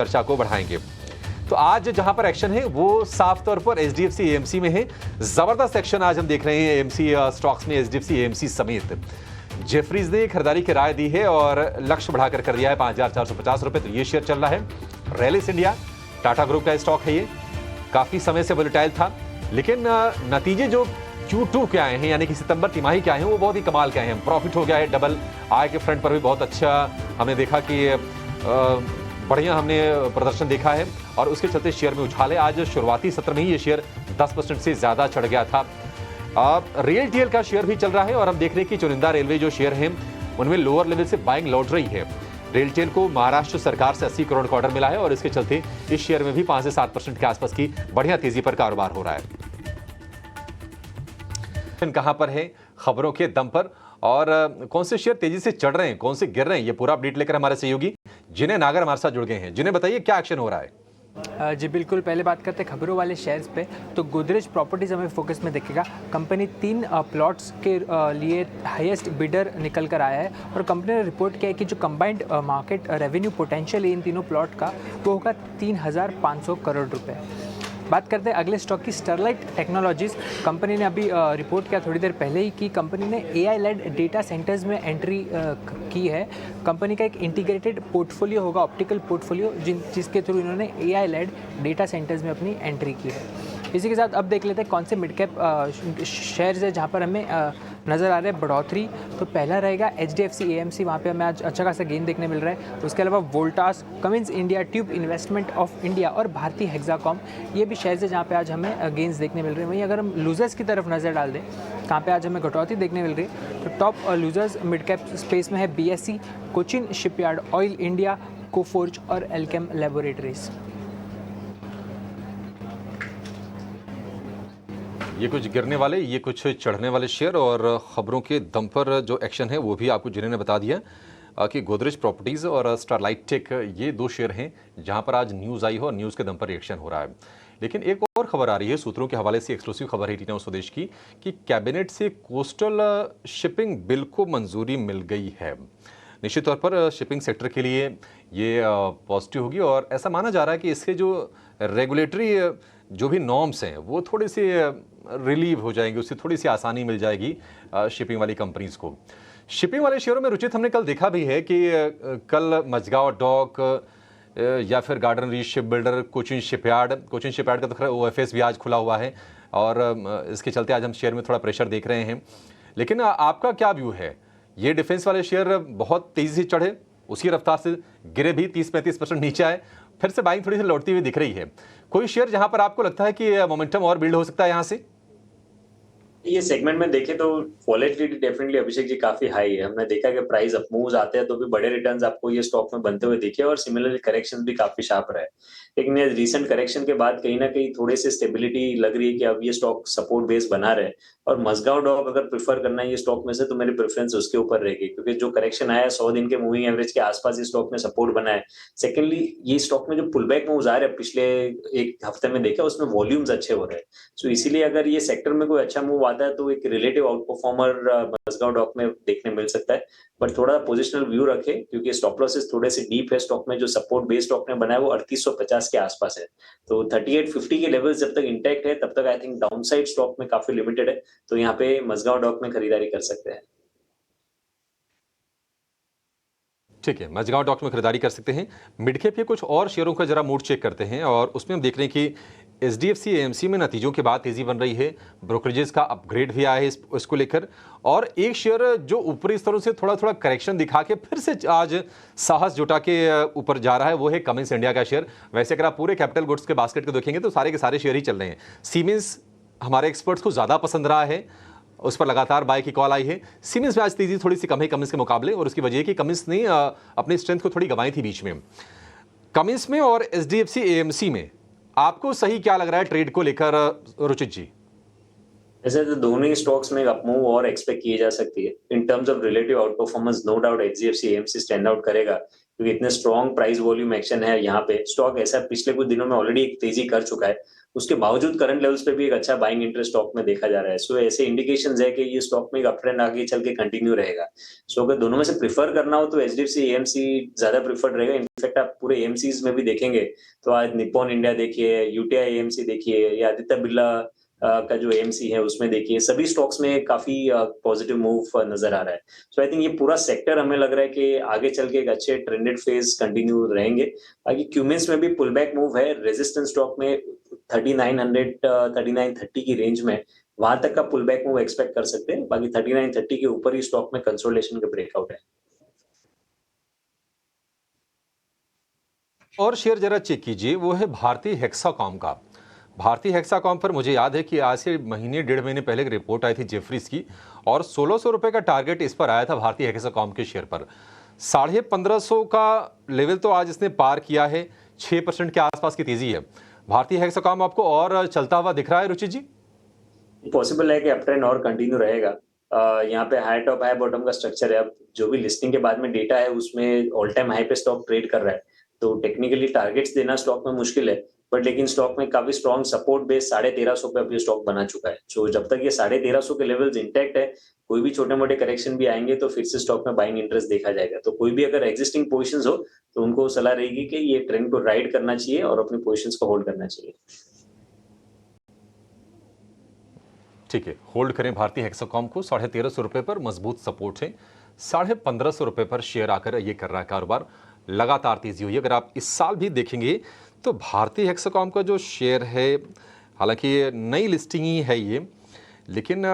चर्चा को बढ़ाएंगे। तो आज जहां पर एक्शन है वो साफ तौर पर एचडीएफसी एएमसी में है। जबरदस्त एक्शन आज हम देख रहे हैं एएमसी स्टॉक्स में, एचडीएफसी एएमसी समेत। जेफरीज ने खरीदारी की राय दी है और लक्ष्य बढ़ाकर कर दिया है 5,450 रुपए, तो ये शेयर चल रहा है। रेलिस इंडिया टाटा ग्रुप का स्टॉक है, ये काफी समय से वोलेटाइल था, लेकिन नतीजे जो Q2 के आए हैं यानी कि सितंबर तिमाही के आए हैं वो बहुत ही कमाल के आए हैं। प्रॉफिट हो गया है डबल, आय के फ्रंट पर भी बहुत अच्छा हमने देखा कि बढ़िया हमने प्रदर्शन देखा है और उसके चलते शेयर में उछाल है। आज शुरुआती सत्र में ही ये शेयर 10% से ज्यादा चढ़ गया था। रेल टीएल का शेयर भी चल रहा है और हम देख रहे हैं कि चुनिंदा रेलवे जो शेयर हैं उनमें लोअर लेवल से बाइंग लौट रही है। रेल टेल को महाराष्ट्र सरकार से 80 करोड़ का ऑर्डर मिला है और इसके चलते इस शेयर में भी 5 से 7% के आसपास की बढ़िया तेजी पर कारोबार हो रहा है। कहां पर है खबरों के दम पर और कौन से शेयर तेजी से चढ़ रहे हैं, कौन से गिर रहे हैं, ये पूरा अपडेट लेकर हमारे सहयोगी जिन्हें नागर हमारे साथ जुड़ गए हैं। जिन्हें बताइए क्या एक्शन हो रहा है। जी बिल्कुल, पहले बात करते हैं खबरों वाले शेयर्स पे। तो गोदरेज प्रॉपर्टीज़ हमें फोकस में दिखेगा। कंपनी 3 प्लॉट्स के लिए हाईएस्ट बिडर निकल कर आया है और कंपनी ने रिपोर्ट किया है कि जो कंबाइंड मार्केट रेवेन्यू पोटेंशियल है इन तीनों प्लॉट का वो होगा 3,500 करोड़ रुपए। बात करते हैं अगले स्टॉक की, स्टरलाइट टेक्नोलॉजीज। कंपनी ने अभी रिपोर्ट किया थोड़ी देर पहले ही कि कंपनी ने एआई लेड डेटा सेंटर्स में एंट्री की है। कंपनी का एक इंटीग्रेटेड पोर्टफोलियो होगा, ऑप्टिकल पोर्टफोलियो, जिसके थ्रू इन्होंने एआई लेड डेटा सेंटर्स में अपनी एंट्री की है। इसी के साथ अब देख लेते हैं कौन से मिड कैप शेयर्स है जहाँ पर हमें नज़र आ रहे हैं बढ़ोतरी। तो पहला रहेगा एचडीएफसी एएमसी, वहाँ पे हमें आज अच्छा खासा गेन देखने मिल रहा है। उसके अलावा Voltas, Cummins India, tube investment of India और भारतीय हेक्साकॉम, ये भी शेयर्स है जहाँ पे आज हमें गेंस देखने मिल रहे हैं। वहीं अगर हम लूजर्स की तरफ नज़र डाल दें कहाँ पे आज हमें घटौती देखने मिल रही है, तो top losers mid cap space में है BSc, Cochin shipyard, oil India, Coforge और एल्केम लैबोरेटरीज। ये कुछ गिरने वाले, ये कुछ चढ़ने वाले शेयर और खबरों के दम पर जो एक्शन है वो भी आपको जिन्हें ने बता दिया कि गोदरेज प्रॉपर्टीज़ और स्टरलाइट टेक ये 2 शेयर हैं जहां पर आज न्यूज़ आई हो और न्यूज़ के दम पर एक्शन हो रहा है। लेकिन एक और खबर आ रही है सूत्रों के हवाले से, एक्सक्लूसिव खबर है टीना स्वदेश की, कि कैबिनेट से कोस्टल शिपिंग बिल को मंजूरी मिल गई है। निश्चित तौर पर शिपिंग सेक्टर के लिए ये पॉजिटिव होगी और ऐसा माना जा रहा है कि इसके जो रेगुलेटरी जो भी नॉर्म्स हैं वो थोड़े से रिलीव हो जाएंगे, उससे थोड़ी सी आसानी मिल जाएगी शिपिंग वाली कंपनीज को। शिपिंग वाले शेयरों में रुचित हमने कल देखा भी है कि कल मझगांव डॉक या फिर garden reach ship builder, Cochin shipyard का तो खैर ओएफएस भी आज खुला हुआ है और इसके चलते आज हम शेयर में थोड़ा प्रेशर देख रहे हैं। लेकिन आपका क्या व्यू है, ये डिफेंस वाले शेयर बहुत तेजी से चढ़े, उसी रफ्तार से गिरे भी, 30-35% नीचे आए, फिर से बाइंग थोड़ी सी लौटती हुई दिख रही है। कोई शेयर जहां पर आपको लगता है कि मोमेंटम और बिल्ड हो सकता है यहां से? ये सेगमेंट में देखें तो वॉलेटिलिटी डेफिनेटली अभिषेक जी काफी हाई है। हमने देखा कि प्राइस अप मूव्स आते हैं तो भी बड़े रिटर्न्स आपको ये स्टॉक में बनते हुए दिखे और सिमिलरली करेक्शन भी काफी शार्प रहे। लेकिन ये रीसेंट करेक्शन के बाद कहीं ना कहीं थोड़े से स्टेबिलिटी लग रही है कि अब ये स्टॉक सपोर्ट बेस बना रहे। और मझगांव डॉक अगर प्रेफर करना है ये स्टॉक में से तो मेरी प्रेफरेंस उसके ऊपर रहेगी, क्योंकि जो करेक्शन आया 100 दिन के मूविंग एवरेज के आसपास ये स्टॉक में सपोर्ट बना है। सेकेंडली ये स्टॉक में जो पुल बैक मूव्स आ रहे हैं पिछले एक हफ्ते में देखा उसमें वॉल्यूम्स अच्छे हो रहे हैं। सो इसीलिए अगर ये सेक्टर में कोई अच्छा मूव आता है तो एक relative outperformer Mazagon dock में देखने मिल सकता है। बट थोड़ा पोजिशनल व्यू रखे क्योंकि स्टॉप लॉसेस थोड़े से डीप है स्टॉक में। जो सपोर्ट बेस स्टॉक ने बनाया वो 3850 के आसपास है, तो 3850 के लेवल्स जब तक इंटैक्ट है तब तक आई थिंक डाउनसाइड स्टॉक में काफी लिमिटेड है। तो यहाँ पे मझगांव डॉक में खरीदारी कर सकते हैं। ठीक है, मझगांव डॉक में खरीदारी कर सकते हैं। मिड कैप के कुछ और शेयरों का जरा मूड चेक करते हैं और उसमें हम देख रहे हैं कि एचडीएफसी एएमसी में नतीजों के बाद तेजी बन रही है, ब्रोकरेजेस का अपग्रेड भी आया है इसको लेकर, और एक शेयर जो ऊपरी स्तरों से थोड़ा थोड़ा करेक्शन दिखा के फिर से आज साहस जुटा के ऊपर जा रहा है, वो है कमिंस इंडिया का शेयर। वैसे अगर आप पूरे कैपिटल गुड्स के बास्केट को देखेंगे तो सारे के सारे शेयर ही चल रहे हैं। सीमेंस हमारे एक्सपर्ट्स को ज़्यादा पसंद रहा है, उस पर लगातार बाय की कॉल आई है। सीमेंस में आज तेजी थोड़ी सी कम है कमिंस के मुकाबले और उसकी वजह है कि कमिंस ने अपनी स्ट्रेंथ को थोड़ी गंवाई थी बीच में। कमिंस में और एचडीएफसी एएमसी में आपको सही क्या लग रहा है ट्रेड को लेकर रुचित जी? ऐसे तो दोनों ही स्टॉक्स में अप मूव और एक्सपेक्ट की जा सकती है। In terms of relative outperformance no doubt HDFC AMC stand out करेगा, क्योंकि इतने स्ट्रॉन्ग प्राइस वॉल्यूम एक्शन है यहाँ पे। स्टॉक ऐसा पिछले कुछ दिनों में ऑलरेडी एक तेजी कर चुका है, उसके बावजूद करंट लेवल्स पे भी एक अच्छा बाइंग इंटरेस्ट स्टॉक में देखा जा रहा है। सो ऐसे इंडिकेशंस है कि ये स्टॉक में एक अप ट्रेंड आगे चल के कंटिन्यू रहेगा। सो अगर दोनों में से प्रीफर करना हो तो एचडीएफसी एएमसी ज्यादा प्रीफर्ड रहेगा। इनफैक्ट आप पूरे एएमसीज में भी देखेंगे तो आज निप्पॉन इंडिया देखिए, यूटीआई एएमसी देखिए, या आदित्य बिरला का जो एएमसी है उसमें देखिए, सभी स्टॉक्स में काफी पॉजिटिव मूव नजर आ रहा है। सो आई थिंक ये पूरा सेक्टर हमें लग रहा है कि आगे चल के एक अच्छे ट्रेंडेड फेज कंटिन्यू रहेंगे। बाकी क्यूमिंस में भी पुल बैक मूव है, रेजिस्टेंस स्टॉक में 3900 3930 की रेंज में, वहां तक का पुल बैक मूव एक्सपेक्ट कर सकते हैं। बाकी 3930 के ऊपर ही स्टॉक में कंसोलिडेशन का ब्रेकआउट है। और शेयर जरा चेक कीजिए, वो है भारतीय हेक्साकॉम का। भारतीय हेक्साकॉम पर मुझे याद है कि आज से महीने डेढ़ महीने पहले एक रिपोर्ट आई थी जेफरीज की, और 1600 रुपए का टारगेट इस पर आया था भारतीय हेक्साकॉम के शेयर पर। 1550 का लेवल तो आज इसने पार किया है, 6% के आसपास की तेजी है। भारतीय हेक्साकॉम आपको और चलता हुआ दिख रहा है रुचि जी? पॉसिबल है कि अप ट्रेंड और कंटिन्यू रहेगा। यहाँ पे हाई टॉप हाई बॉटम का स्ट्रक्चर है। अब जो भी लिस्टिंग के बाद में डेटा है उसमें ऑल टाइम हाई पे स्टॉक ट्रेड कर रहा है, तो टेक्निकली टारगेट्स देना स्टॉक में मुश्किल है। बट लेकिन स्टॉक में काफी स्ट्रॉन्ग सपोर्ट बेस 1350 पे अभी स्टॉक बना चुका है। सो जब तक ये 1350 के लेवल्स इंटैक्ट है, कोई भी छोटे मोटे करेक्शन भी आएंगे तो फिर से स्टॉक में बाइंग इंटरेस्ट देखा जाएगा। तो कोई भी अगर एग्जिस्टिंग पोजिशन हो तो उनको सलाह रहेगी कि ये ट्रेंड को राइड करना चाहिए और अपनी पोजिशन को होल्ड करना चाहिए। ठीक है, होल्ड करें भारतीय हेक्साकॉम को। 1350 रुपए पर मजबूत सपोर्ट है। 1550 रुपए पर शेयर आकर ये कर रहा है कारोबार, लगातार तेजी हुई। अगर आप इस साल भी देखेंगे तो भारतीय हेक्साकॉम का जो शेयर है, हालांकि ये नई लिस्टिंग ही है ये, लेकिन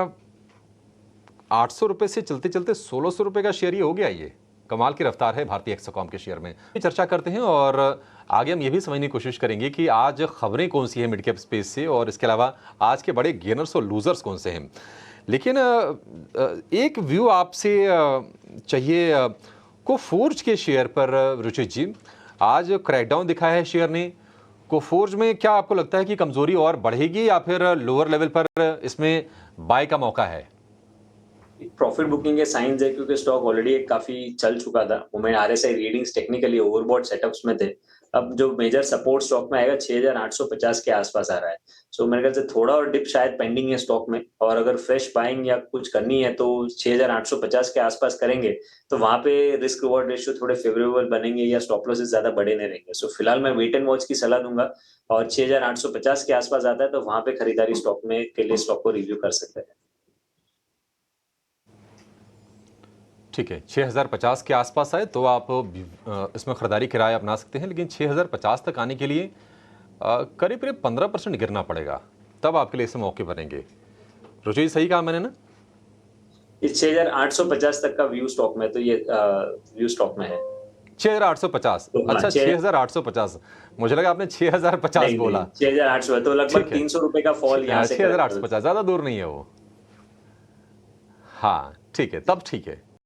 800 रुपए से चलते चलते 1600 रुपए का शेयर ही हो गया। ये कमाल की रफ्तार है भारतीय हेक्साकॉम के शेयर में। चर्चा करते हैं और आगे हम ये भी समझने की कोशिश करेंगे कि आज खबरें कौन सी हैं मिड कैप स्पेस से, और इसके अलावा आज के बड़े गेनर्स और लूजर्स कौन से हैं। लेकिन एक व्यू आपसे चाहिए कोफोर्ज के शेयर पर रुचित जी। आज क्रैकडाउन दिखा है शेयर ने। कोफोर्ज में क्या आपको लगता है कि कमजोरी और बढ़ेगी या फिर लोअर लेवल पर इसमें बाय का मौका है? प्रॉफिट बुकिंग के साइंस है, क्योंकि स्टॉक ऑलरेडी काफी चल चुका था। Moment RSI readings technically overbought setups में थे। अब जो मेजर सपोर्ट स्टॉक में आएगा 6850 के आसपास आ रहा है। सो मेरे ख्याल से थोड़ा और डिप शायद पेंडिंग है स्टॉक में, और अगर फ्रेश बाइंग या कुछ करनी है तो 6850 के आसपास करेंगे तो वहां पे रिस्क रिवॉर्ड रेशियो थोड़े फेवरेबल बनेंगे या स्टॉप लॉसेस ज्यादा बड़े नहीं रहेंगे। सो फिलहाल मैं वेट एंड वॉच की सलाह दूंगा, और 6850 के आसपास आता है तो वहां पे खरीदारी स्टॉक में के लिए स्टॉक को रिव्यू कर सकते हैं। ठीक है, 6050 के आसपास आए तो आप इसमें खरीदारी किराए अपना सकते हैं, लेकिन 6050 तक आने के लिए करीब करीब 15% गिरना पड़ेगा, तब आपके लिए इसमें मौके बनेंगे। रुचि, सही कहा मैंने ना? इस 6850 तक का व्यू स्टॉक में, तो ये व्यू स्टॉक में है 6850। तो हाँ, अच्छा, 6850, मुझे लगा आपने 6050 बोला। 6800 तो लगभग 300 रुपए का फॉल यहाँ से 6850, ज्यादा दूर नहीं है वो। हाँ ठीक है, तब ठीक है।